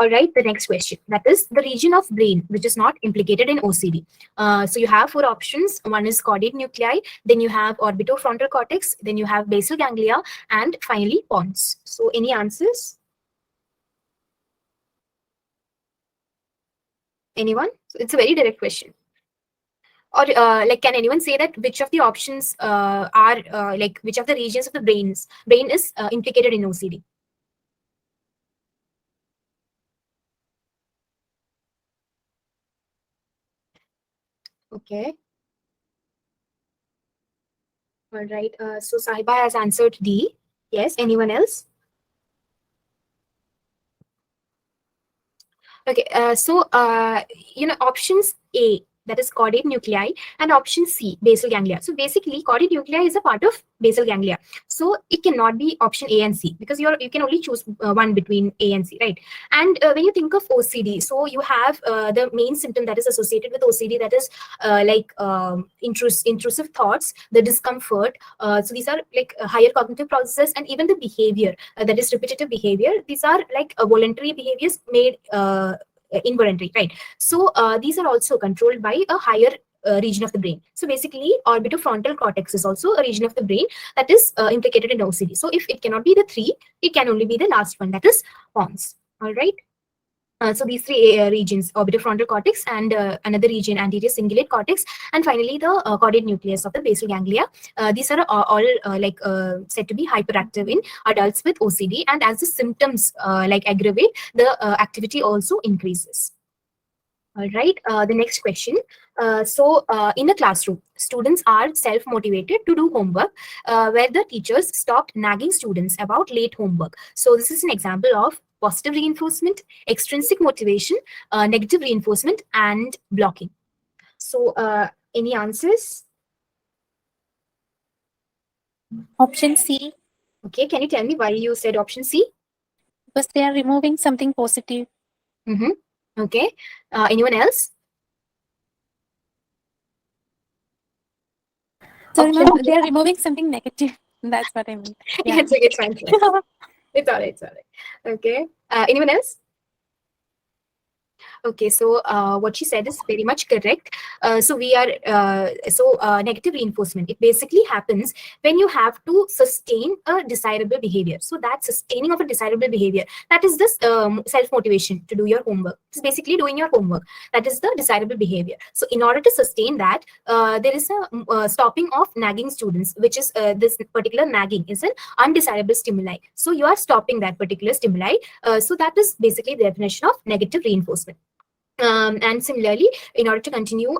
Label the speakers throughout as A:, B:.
A: All right, the next question. That is the region of brain which is not implicated in OCD. So you have four options. One is caudate nuclei, then you have orbitofrontal cortex, then you have basal ganglia, and finally pons. So any answers? Anyone? So it's a very direct question. Or like, can anyone say that which of the options are like which of the regions of the brain is implicated in OCD? Okay. All right. So Sahiba has answered D. Yes. Anyone else? Okay. Options A, that is caudate nuclei, and option C, basal ganglia. So basically, caudate nuclei is a part of basal ganglia. So it cannot be option A and C because you can only choose one between A and C, right? And when you think of OCD, so you have the main symptom that is associated with OCD, that is intrusive thoughts, the discomfort. So these are like higher cognitive processes, and even the behavior that is repetitive behavior. These are like voluntary behaviors made involuntary, right? So these are also controlled by a higher region of the brain. So basically, orbitofrontal cortex is also a region of the brain that is implicated in OCD. So if it cannot be the three, it can only be the last one, that is pons. All right. So these three regions, orbitofrontal cortex, and another region, anterior cingulate cortex, and finally the caudate nucleus of the basal ganglia. These are all said to be hyperactive in adults with OCD, and as the symptoms aggravate, the activity also increases. All right, the next question. In a classroom, students are self-motivated to do homework where the teachers stopped nagging students about late homework. So this is an example of positive reinforcement, extrinsic motivation, negative reinforcement, and blocking. So any answers?
B: Option C.
A: Okay, can you tell me why you said option C?
B: Because they are removing something positive.
A: Mm-hmm. Okay, anyone else?
B: So
A: Option
B: remember, they are removing something negative. That's what I mean. Yeah.
A: it's fine. It's all right. It's all right. Okay. Anyone else? Okay, so what she said is very much correct. Negative reinforcement, it basically happens when you have to sustain a desirable behavior. So that sustaining of a desirable behavior, that is this self-motivation to do your homework. It's basically doing your homework. That is the desirable behavior. So in order to sustain that, there is a stopping of nagging students, which is this particular nagging is an undesirable stimuli. So you are stopping that particular stimuli. So that is basically the definition of negative reinforcement. And similarly, in order to continue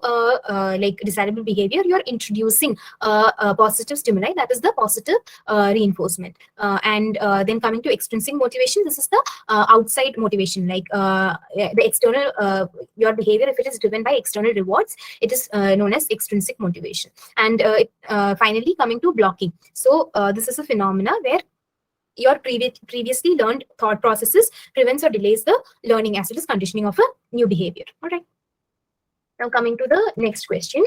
A: desirable behavior, you are introducing a positive stimuli, that is the positive reinforcement. And then coming to extrinsic motivation, this is the outside motivation, like the external your behavior, if it is driven by external rewards, it is known as extrinsic motivation. And finally coming to blocking. So this is a phenomena where your previously learned thought processes prevents or delays the learning as it is conditioning of a new behavior. All right. Now coming to the next question.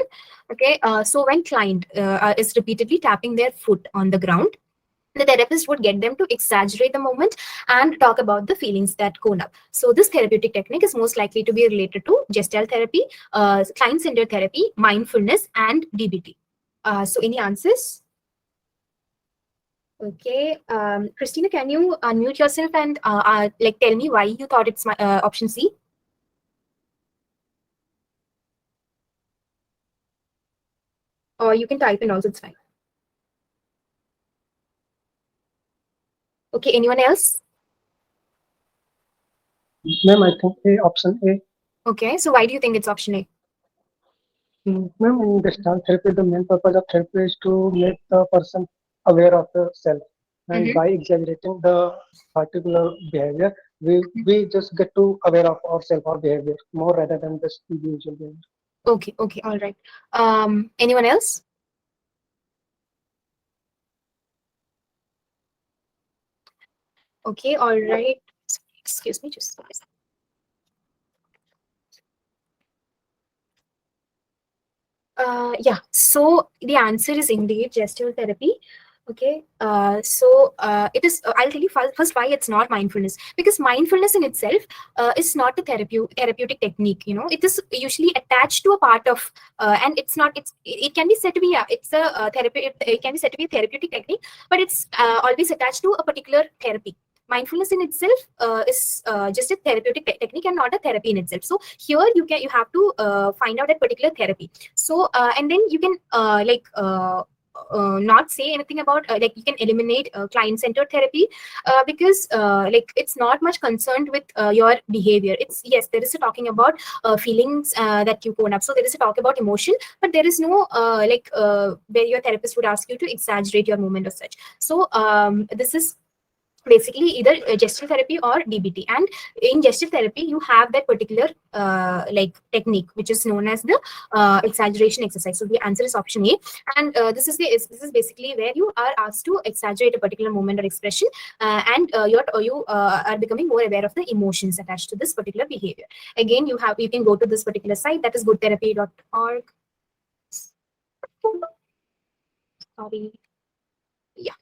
A: Okay, so when client is repeatedly tapping their foot on the ground, the therapist would get them to exaggerate the moment and talk about the feelings that go up. So this therapeutic technique is most likely to be related to gestalt therapy, client-centered therapy, mindfulness, and DBT. So any answers? Okay, Christina, can you unmute yourself and tell me why you thought it's my option C? Or you can type in also, it's fine. Okay, anyone else?
C: Ma'am, I think option A.
A: Okay, so why do you think it's option A?
C: Ma'am, in Gestalt therapy, the main purpose of therapy is to make the person aware of the self. And by exaggerating the particular behavior, we just get to aware of ourselves, our behavior, more rather than just individual behavior.
A: Okay, okay, all right. Anyone else? Okay, all right. Excuse me, just a second. Yeah, so the answer is indeed gestural therapy. Okay, it is. I'll tell you first why it's not mindfulness, because mindfulness in itself is not a therapeutic technique. You know, it is usually attached to a part of, and it's not. It can be said to be it's a therapy. It can be said to be a therapeutic technique, but it's always attached to a particular therapy. Mindfulness in itself is just a therapeutic technique and not a therapy in itself. So here you have to find out that particular therapy. So and then you can not say anything about like you can eliminate client-centered therapy because like it's not much concerned with your behavior. It's yes, there is a talking about feelings that you own up. So there is a talk about emotion, but there is no where your therapist would ask you to exaggerate your movement or such. So this is basically either gesture therapy or DBT. And in gesture therapy, you have that particular like technique, which is known as the exaggeration exercise. So the answer is option A. And this is basically where you are asked to exaggerate a particular moment or expression, and you are becoming more aware of the emotions attached to this particular behavior. Again, you can go to this particular site, that is goodtherapy.org. Sorry. Yeah.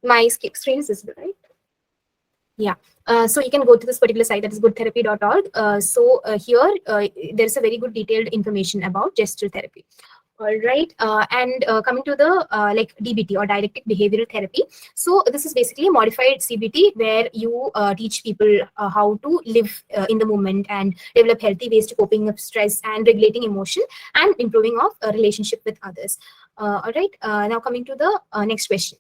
A: My screen is visible, right? Yeah. So you can go to this particular site, that is goodtherapy.org. Here there's a very good detailed information about gesture therapy. All right. And coming to the like DBT or dialectic behavioral therapy. So this is basically a modified CBT where you teach people how to live in the moment and develop healthy ways to coping with stress and regulating emotion and improving of a relationship with others. All right. Now coming to the next question.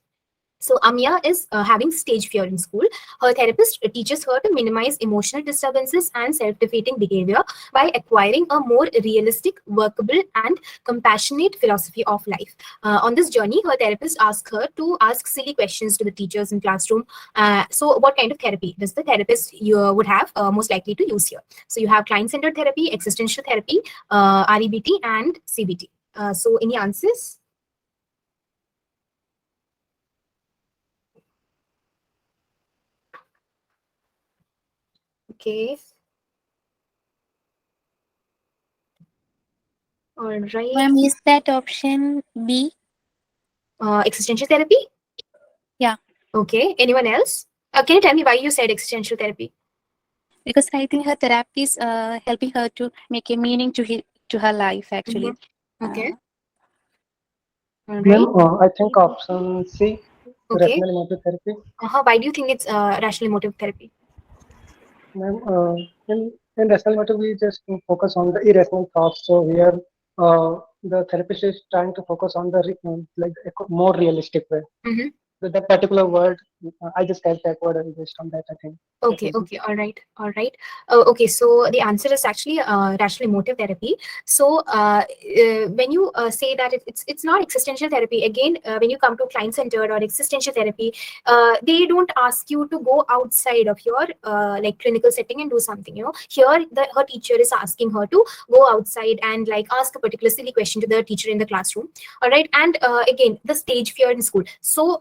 A: So Amya is having stage fear in school. Her therapist teaches her to minimize emotional disturbances and self-defeating behavior by acquiring a more realistic, workable, and compassionate philosophy of life. On this journey, her therapist asks her to ask silly questions to the teachers in classroom. So what kind of therapy does the therapist you would have most likely to use here? So you have client-centered therapy, existential therapy, REBT, and CBT. So any answers? Okay. All right.
B: Ma'am, is that option B?
A: Existential therapy?
B: Yeah.
A: Okay. Anyone else? Can you tell me why you said existential therapy?
B: Because I think her therapy is helping her to make a meaning to her life, actually.
A: Okay. All
C: Ma'am,
A: right.
C: I think option C,
A: Okay.
C: rational emotive therapy.
A: Why do you think it's rational emotive therapy?
C: Ma'am, in rational emotive, we just focus on the irrational thoughts. So here, the therapist is trying to focus on the like a more realistic way.
A: Mm-hmm.
C: So that particular word, I just typed that word and based on that, I think.
A: Okay, okay, all right, all right. Okay, so the answer is actually rational emotive therapy. So when you say that it's not existential therapy, again, when you come to client-centered or existential therapy, they don't ask you to go outside of your like clinical setting and do something. You know, here her teacher is asking her to go outside and like ask a particular silly question to the teacher in the classroom. All right, and again, the stage fear in school. So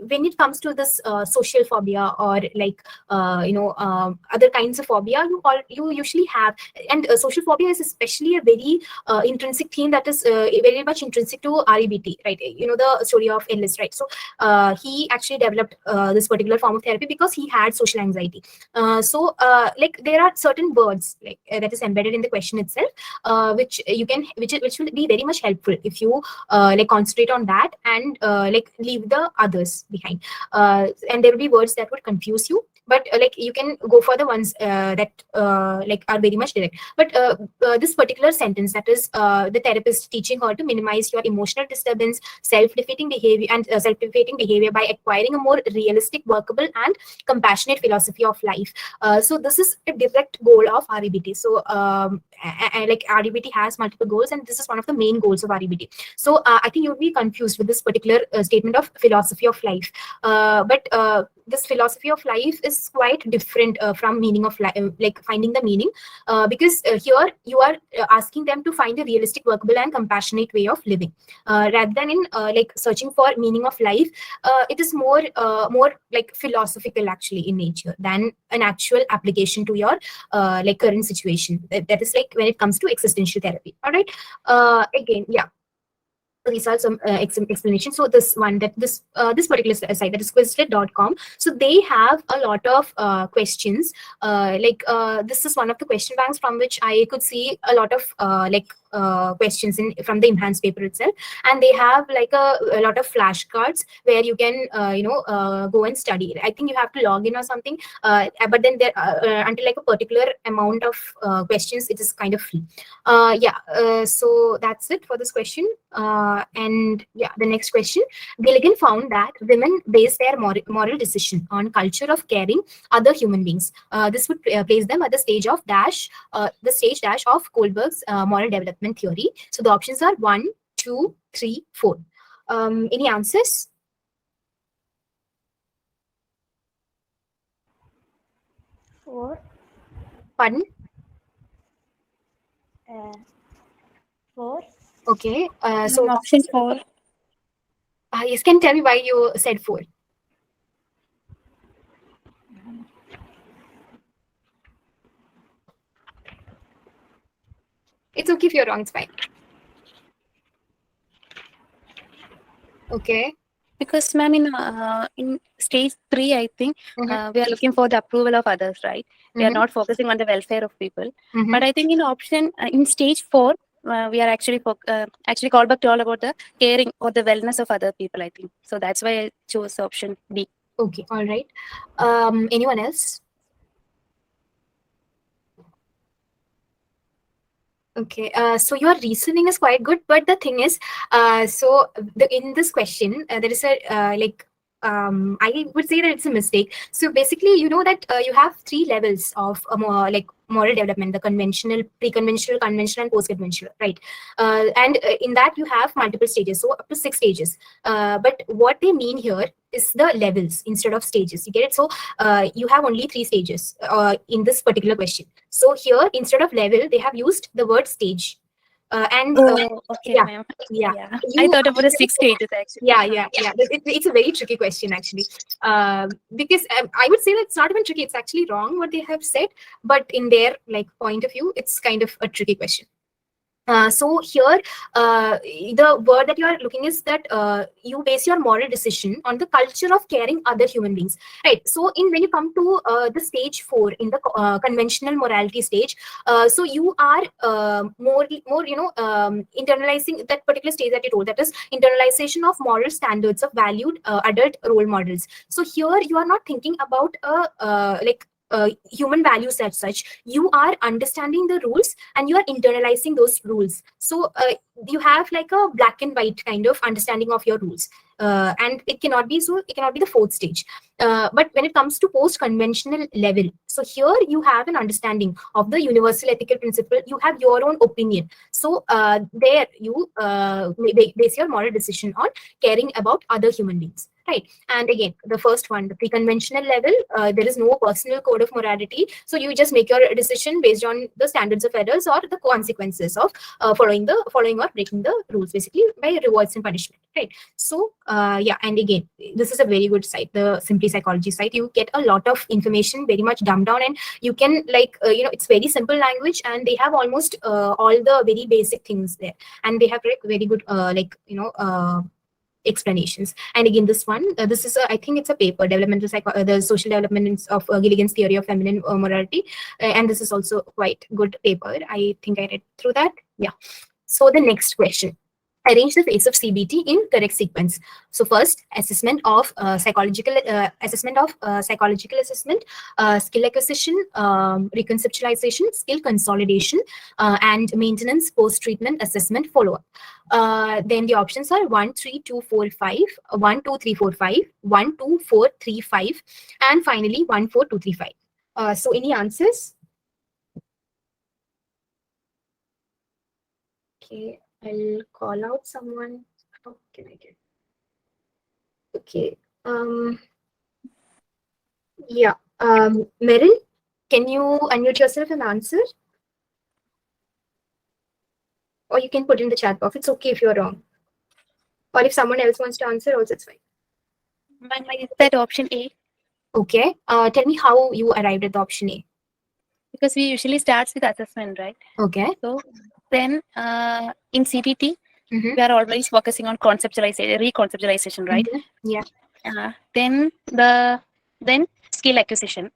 A: when it comes to this social phobia or like other kinds of phobia, you usually have, and social phobia is especially a very intrinsic theme that is very much intrinsic to REBT, right? You know the story of Ellis, right? So he actually developed this particular form of therapy because he had social anxiety. Like there are certain words like that is embedded in the question itself, which will be very much helpful if you like concentrate on that and like leave the others behind. And there will be words that would confuse you, but like you can go for the ones that like are very much direct. But this particular sentence, that is the therapist teaching her to minimize your emotional disturbance, self-defeating behavior, and self-defeating behavior by acquiring a more realistic, workable, and compassionate philosophy of life. So this is a direct goal of REBT. So like REBT has multiple goals, and this is one of the main goals of REBT. So I think you'll be confused with this particular statement of philosophy of life. But this philosophy of life is quite different from meaning of life, like finding the meaning, because here you are asking them to find a realistic, workable, and compassionate way of living, rather than in like searching for meaning of life. It is more like philosophical actually in nature than an actual application to your like current situation. That is like when it comes to existential therapy. All right. Again, yeah. these are some explanations. So this one, that this particular site, that is quizlet.com, so they have a lot of questions. This is one of the question banks from which I could see a lot of questions from the enhanced paper itself, and they have like a lot of flashcards where you can go and study. I think you have to log in or something, but then there until like a particular amount of questions, it is kind of free. So that's it for this question. And yeah, the next question. Gilligan found that women base their moral decision on culture of caring other human beings. This would place them at the stage dash of Kohlberg's moral development theory. So the options are 1, 2, 3, 4. Any answers?
D: Four.
A: Pardon?
D: 4.
A: Okay. So
B: Option 4.
A: yes, can you tell me why you said 4? It's okay if you're wrong, it's fine. Okay.
B: Because, ma'am, in stage 3, I think we are looking for the approval of others, right? We are not focusing on the welfare of people. But I think in option in stage 4, we are actually called back to all about the caring or the wellness of other people, I think. So that's why I chose option B.
A: Okay, all right. Anyone else? Okay, so your reasoning is quite good, but the thing is, in this question, there is a I would say that it's a mistake. So basically, you know that you have 3 levels of moral development: the conventional, pre-conventional, conventional, and post-conventional, right? And in that you have multiple stages, so up to 6 stages. But what they mean here is the levels instead of stages. You get it? So you have only 3 stages in this particular question. So here, instead of level, they have used the word stage.
B: Okay, ma'am.
A: Yeah.
B: I thought about the 6 stages actually.
A: Yeah. It's a very tricky question actually, because I would say that it's not even tricky. It's actually wrong what they have said, but in their point of view, it's kind of a tricky question. So here, the word that you are looking is that you base your moral decision on the culture of caring other human beings, right? So when you come to the stage 4 in the conventional morality stage, so you are more internalizing that particular stage that you told, that is internalization of moral standards of valued adult role models. So here you are not thinking about human values as such. You are understanding the rules and you are internalizing those rules. So you have like a black and white kind of understanding of your rules, and it cannot be the 4th stage. But when it comes to post-conventional level, so here you have an understanding of the universal ethical principle. You have your own opinion. So there you base your moral decision on caring about other human beings. Right. And again, the first one, the pre-conventional level, there is no personal code of morality. So you just make your decision based on the standards of others or the consequences of following or breaking the rules, basically by rewards and punishment. Right. So yeah, and again, this is a very good site, the Simply Psychology site. You get a lot of information, very much dumbed down, and you can it's very simple language, and they have almost all the very basic things there, and they have very good explanations. And again, this one, this is I think it's a paper, the social development of Gilligan's theory of feminine morality, and this is also quite good paper. I think I read through that. Yeah. So the next question: arrange the phase of CBT in correct sequence. So first, assessment of psychological assessment, skill acquisition, reconceptualization, skill consolidation, and maintenance post-treatment assessment follow-up. Then the options are 1, 3, 2, 4, 5, 1, 2, 3, 4, 5, 1, 2, 4, 3, 5, and finally 1, 4, 2, 3, 5. So any answers? Okay. I'll call out someone. How can I get? Okay. Yeah. Meryl, can you unmute yourself and answer? Or you can put in the chat box. It's okay if you're wrong. Or if someone else wants to answer, also it's fine.
B: Is that option A?
A: Okay. Tell me how you arrived at the option A.
B: Because we usually start with assessment, right?
A: Okay.
B: So then in CBT, we are always focusing on conceptualization, reconceptualization, right?
A: Yeah.
B: Then skill acquisition.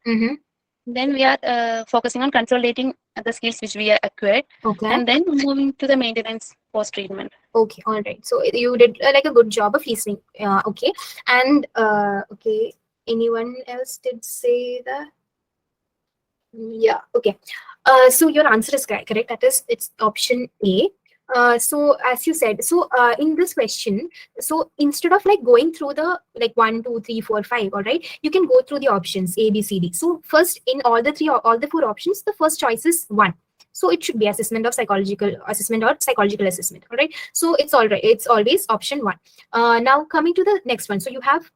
B: Then we are focusing on consolidating the skills which we are acquired, and then moving to the maintenance post treatment.
A: Okay, all right. So you did like a good job of listening. Okay, and okay, anyone else did say that? Yeah. Okay. So your answer is correct. That is, it's option A. So as you said, so in this question, so instead of like going through the like 1, 2, 3, 4, 5, all right, you can go through the options A, B, C, D. So first, in all the all the 4 options, the first choice is 1. So it should be assessment of psychological assessment or psychological assessment. All right. So it's all right. It's always option 1. Now coming to the next one. So you have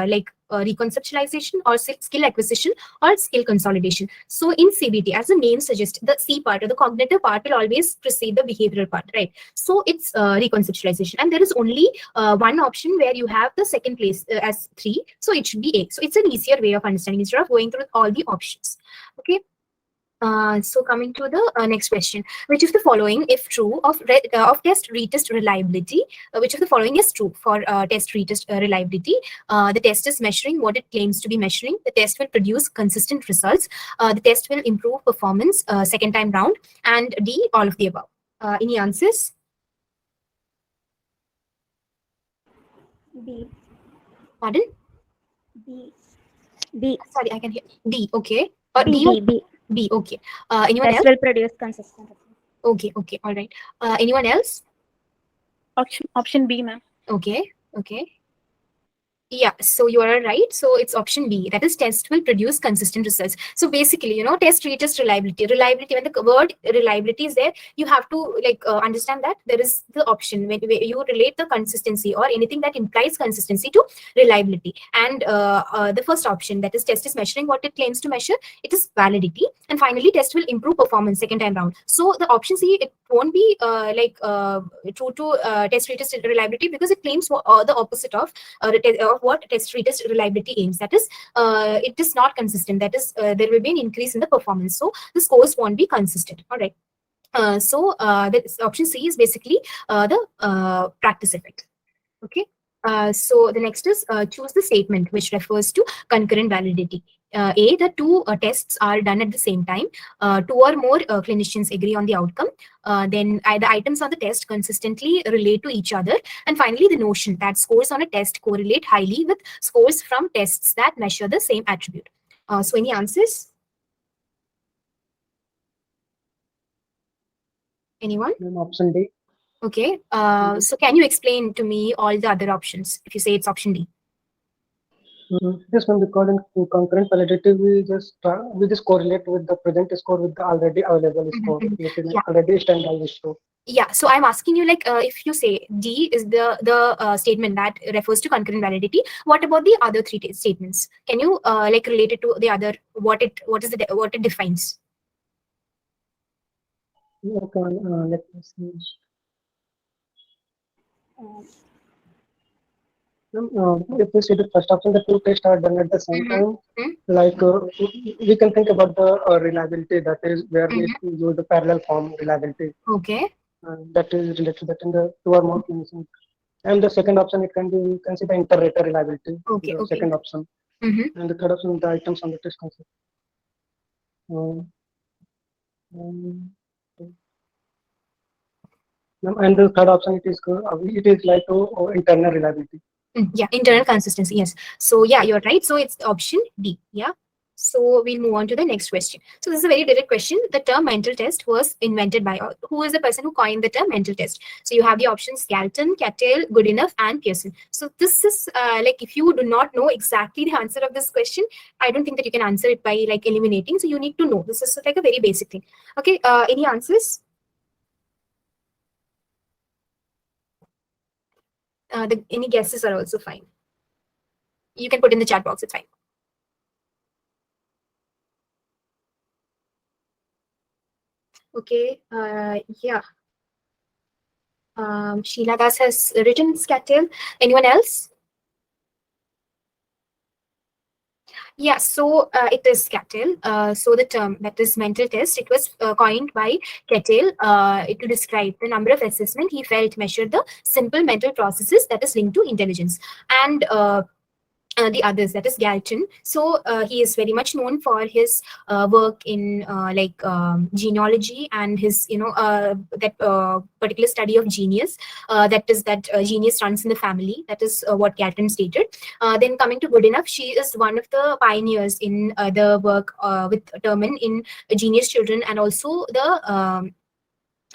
A: like reconceptualization or skill acquisition or skill consolidation. So in CBT, as the name suggests, the C part or the cognitive part will always precede the behavioral part, right? So it's reconceptualization, and there is only one option where you have the second place as 3. So it should be A. So it's an easier way of understanding instead of going through all the options. Okay. So coming to the next question, which of the following, if true, of test retest reliability, which of the following is true for test retest reliability? The test is measuring what it claims to be measuring. The test will produce consistent results. The test will improve performance second time round. And D, all of the above. Any answers?
D: B.
A: Pardon?
D: B. B.
A: Sorry, I can hear D. Okay. Or
D: B.
A: D.
D: B. B.
A: B. Okay. Anyone
D: Test
A: else?
D: will produce consistent.
A: Okay. Okay. All right. Anyone else?
B: Option B, ma'am.
A: Okay. Okay. Yeah, so you are right. So it's option B. That is, test will produce consistent results. So basically, test retest reliability. Reliability, when the word reliability is there, you have to like understand that there is the option when you relate the consistency or anything that implies consistency to reliability. And the first option, that is, test is measuring what it claims to measure. It is validity. And finally, test will improve performance second time round. So the option C, it won't be true to test retest reliability because it claims the opposite of what test retest reliability aims. That is, it is not consistent. That is, there will be an increase in the performance. So the scores won't be consistent. All right. So the option C is basically the practice effect. Okay. So the next is choose the statement which refers to concurrent validity. A, the 2 tests are done at the same time. 2 or more clinicians agree on the outcome. Then the items on the test consistently relate to each other. And finally, the notion that scores on a test correlate highly with scores from tests that measure the same attribute. So any answers? Anyone?
C: Option D.
A: Okay. So can you explain to me all the other options if you say it's option D?
C: Yes, ma'am. Because in concurrent validity, we just correlate with the present score with the already available score, which is already standardized score.
A: Yeah, so I'm asking you, like, if you say D is the statement that refers to concurrent validity, what about the other 3 statements? Can you like relate it to the other, what it defines?
C: Okay, let me see. If we see the first option, the 2 tests are done at the same time. Like we can think about the reliability, that is where we use the parallel form reliability.
A: Okay.
C: That is related to that in the 2 or more clinicians. And the second option, it can be, you can see the inter-rater reliability.
A: Okay.
C: The
A: Okay.
C: second option. And the third option, the items on the test concept. And the third option, it is like internal reliability.
A: Yeah, internal consistency. Yes. So yeah, you're right. So it's option D. Yeah. So we'll move on to the next question. So this is a very direct question. The term mental test was invented by, who is the person who coined the term mental test? So you have the options Galton, Cattell, Goodenough, and Pearson. So this is like, if you do not know exactly the answer of this question, I don't think that you can answer it by like eliminating. So you need to know. This is like a very basic thing. Okay. Any answers? Any guesses are also fine. You can put in the chat box. It's fine. Okay. Yeah. Sheila Das has written Scattel. Anyone else? Yeah, so it is Cattell. So the term that is mental test, it was coined by Cattell to describe the number of assessment he felt measured the simple mental processes that is linked to intelligence. And the others, that is Galton. So he is very much known for his work in genealogy and his that particular study of genius, that is that genius runs in the family. That is what Galton stated. Then coming to good enough, she is one of the pioneers in the work with Terman in genius children, and also the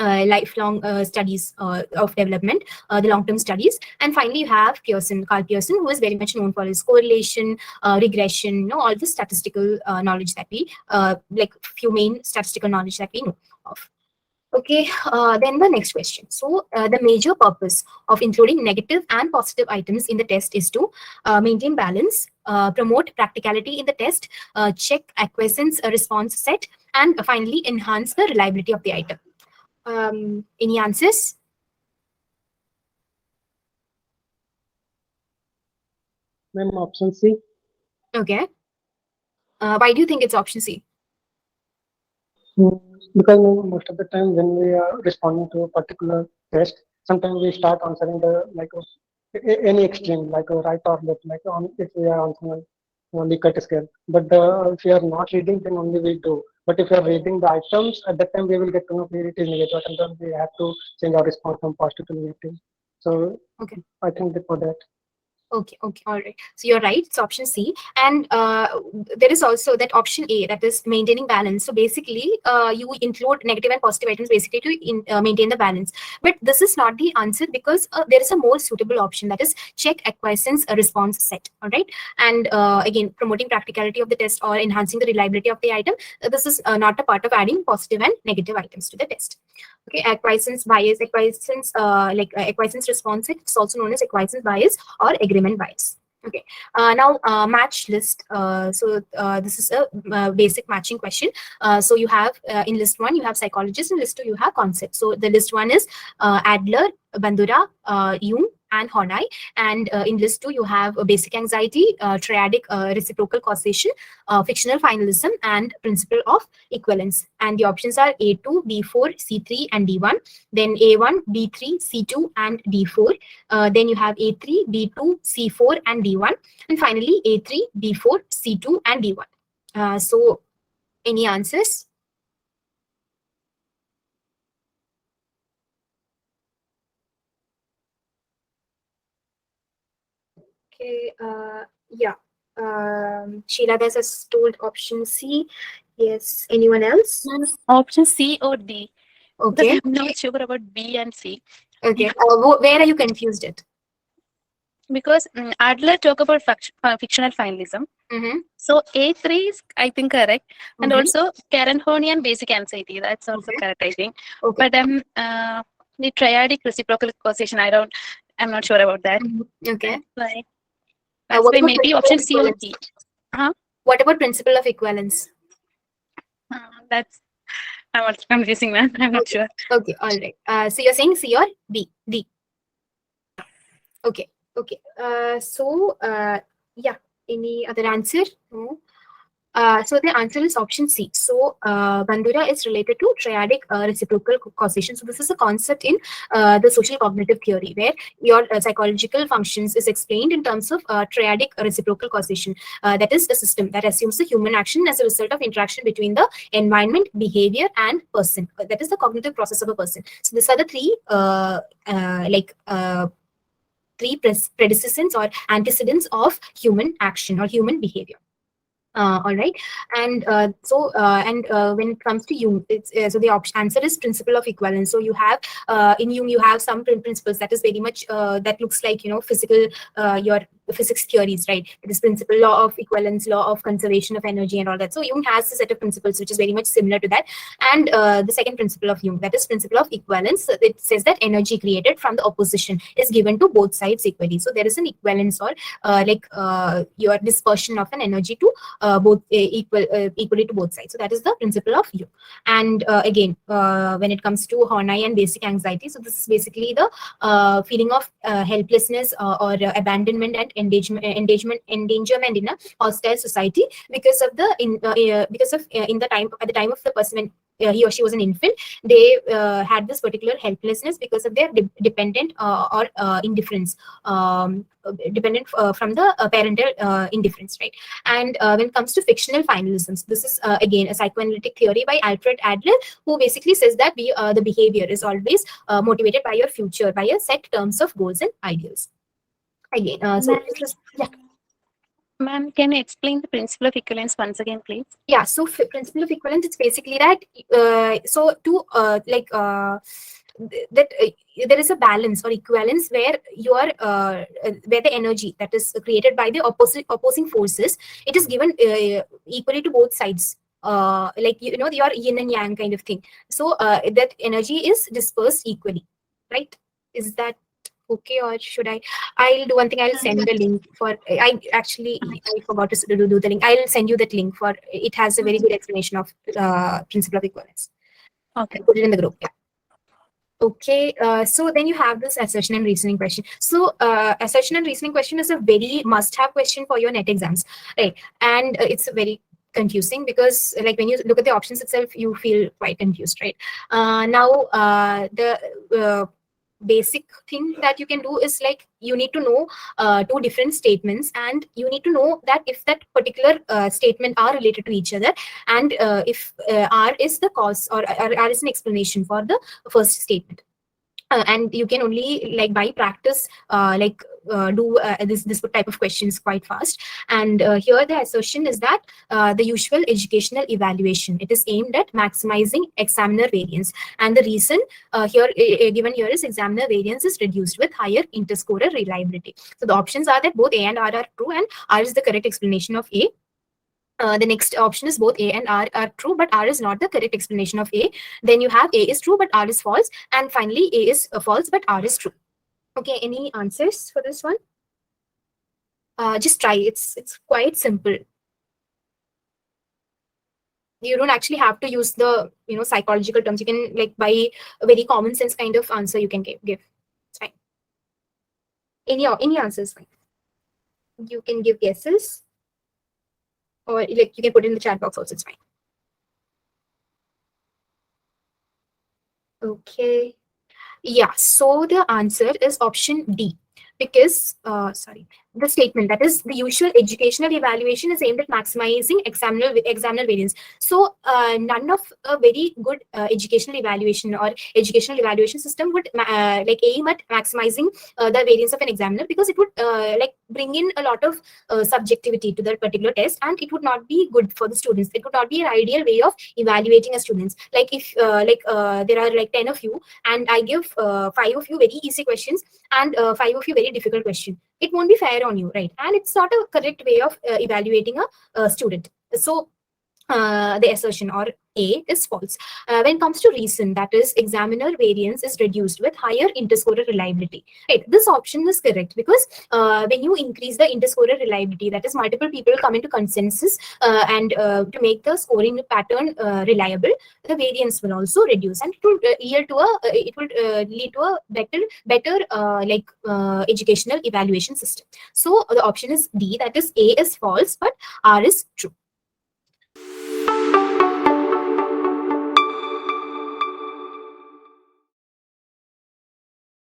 A: lifelong studies of development, the long-term studies. And finally, you have Pearson, Carl Pearson, who is very much known for his correlation, regression, all the statistical knowledge that we, like few main statistical knowledge that we know of. Okay, then the next question. So the major purpose of including negative and positive items in the test is to maintain balance, promote practicality in the test, check acquiescence response set, and finally enhance the reliability of the item. Any answers?
C: Ma'am, option C.
A: Okay. Why do you think it's option C?
C: Because most of the time when we are responding to a particular test, sometimes we start answering the any extreme, like a right or left, like on if we are answering on the cut scale. But if we are not reading, then only we do. But if we are reading the items, at that time we will get to know where it is negative, and then we have to change our response from positive to negative. So
A: Okay.
C: I think that for that.
A: Okay, all right. So you're right, it's option C. And there is also that option A, that is maintaining balance. So basically, you include negative and positive items basically to maintain the balance. But this is not the answer, because there is a more suitable option, that is check acquiescence response set. All right. And again, promoting practicality of the test or enhancing the reliability of the item. This is not a part of adding positive and negative items to the test. Okay, acquiescence bias, acquiescence response set. It's also known as acquiescence bias or agreement bias. Okay, now match list. This is a basic matching question. So you have in list 1 you have psychologist, in list 2 you have concept. So the list 1 is Adler, Bandura, Jung, and Horney. And in list 2 you have basic anxiety, triadic reciprocal causation, fictional finalism, and principle of equivalence. And the options are A2, B4, C3, and D1. Then A1, B3, C2, and D4. Then you have A3, B2, C4, and D1. And finally A3, B4, C2, and D1. So any answers? Okay, yeah. Sheila Das has told option C. Yes. Anyone else?
B: Option C or D.
A: Okay.
B: I'm not sure about B and C.
A: Okay. Where are you confused at?
B: Because Adler talk about fictional finalism. So A3 is, I think, correct. And also Karen Horney and basic anxiety. That's also correct, I think.
A: Okay.
B: But the triadic reciprocal causation, I'm not sure about that.
A: Okay.
B: That's why maybe option C or D.
A: What about principle of equivalence?
B: That's I'm also confusing, man. I'm not sure.
A: Okay, all right. So you're saying C or D? D. Okay. Yeah. Any other answer? No. So the answer is option C. So Bandura is related to triadic reciprocal causation. So this is a concept in the social cognitive theory, where your psychological functions is explained in terms of triadic reciprocal causation. That is a system that assumes the human action as a result of interaction between the environment, behavior, and person. That is the cognitive process of a person. So these are the three predecessors or antecedents of human action or human behavior. All right. And when it comes to Jung, it's so the answer is principle of equivalence. So you have in Jung you have some principles that is very much that looks like physical your physics theories, right? This principle, law of equivalence, law of conservation of energy, and all that. So Jung has a set of principles which is very much similar to that. And the second principle of Jung, that is principle of equivalence, it says that energy created from the opposition is given to both sides equally. So there is an equivalence or your dispersion of an energy to both equally to both sides. So that is the principle of Jung. And again, when it comes to Horney and basic anxiety, so this is basically the feeling of helplessness or abandonment and endangerment in a hostile society because of the in the time at the time of the person when he or she was an infant, they had this particular helplessness because of their dependent or indifference, dependent from the parental indifference, right? And when it comes to fictional finalisms, this is again a psychoanalytic theory by Alfred Adler, who basically says that the behavior is always motivated by your future, by a set terms of goals and ideals. Again, so this is, yeah.
B: Ma'am, can you explain the principle of equivalence once again, please?
A: Yeah, so principle of equivalence, it's basically that so to there is a balance or equivalence where where the energy that is created by the opposing forces, it is given equally to both sides, like your yin and yang kind of thing. So that energy is dispersed equally, right? Is that okay, or should I'll do one thing. I'll send the link for. I forgot to do the link. I'll send you that link for. It has a very good explanation of principle of equivalence.
B: Okay.
A: I'll put it in the group. Yeah. Okay. So then you have this assertion and reasoning question. So assertion and reasoning question is a very must-have question for your NET exams, right? And it's very confusing because, like, when you look at the options itself, you feel quite confused, right? Now the basic thing that you can do is, like, you need to know two different statements, and you need to know that if that particular statement are related to each other, and if R is the cause, or R is an explanation for the first statement. And you can only, like, by practice do this type of questions quite fast. And here the assertion is that the usual educational evaluation, it is aimed at maximizing examiner variance, and the reason given here is examiner variance is reduced with higher interscorer reliability. So the options are that both A and R are true, and R is the correct explanation of A. The next option is both A and R are true, but R is not the correct explanation of A. Then you have A is true, but R is false. And finally, A is false, but R is true. Okay, any answers for this one? Just try. It's quite simple. You don't actually have to use the psychological terms. You can, like, by a very common sense kind of answer you can give. It's fine. Any answers fine. You can give guesses, or, like, you can put it in the chat box also. It's fine. Okay. Yeah, so the answer is option D, because the statement, that is the usual educational evaluation is aimed at maximizing examiner variance. So none of a very good educational evaluation or educational evaluation system would like aim at maximizing the variance of an examiner, because it would like bring in a lot of subjectivity to that particular test, and it would not be good for the students. It would not be an ideal way of evaluating a students. Like, if there are like 10 of you, and I give 5 of you very easy questions and 5 of you very difficult questions, it won't be fair on you, right? And it's not a correct way of evaluating a student. So the assertion, or A, is false. When it comes to reason, that is examiner variance is reduced with higher interscorer reliability. Right, this option is correct, because when you increase the interscorer reliability, that is multiple people come into consensus, and to make the scoring pattern reliable, the variance will also reduce, and it will lead to a better educational evaluation system. So the option is D, that is A is false, but R is true.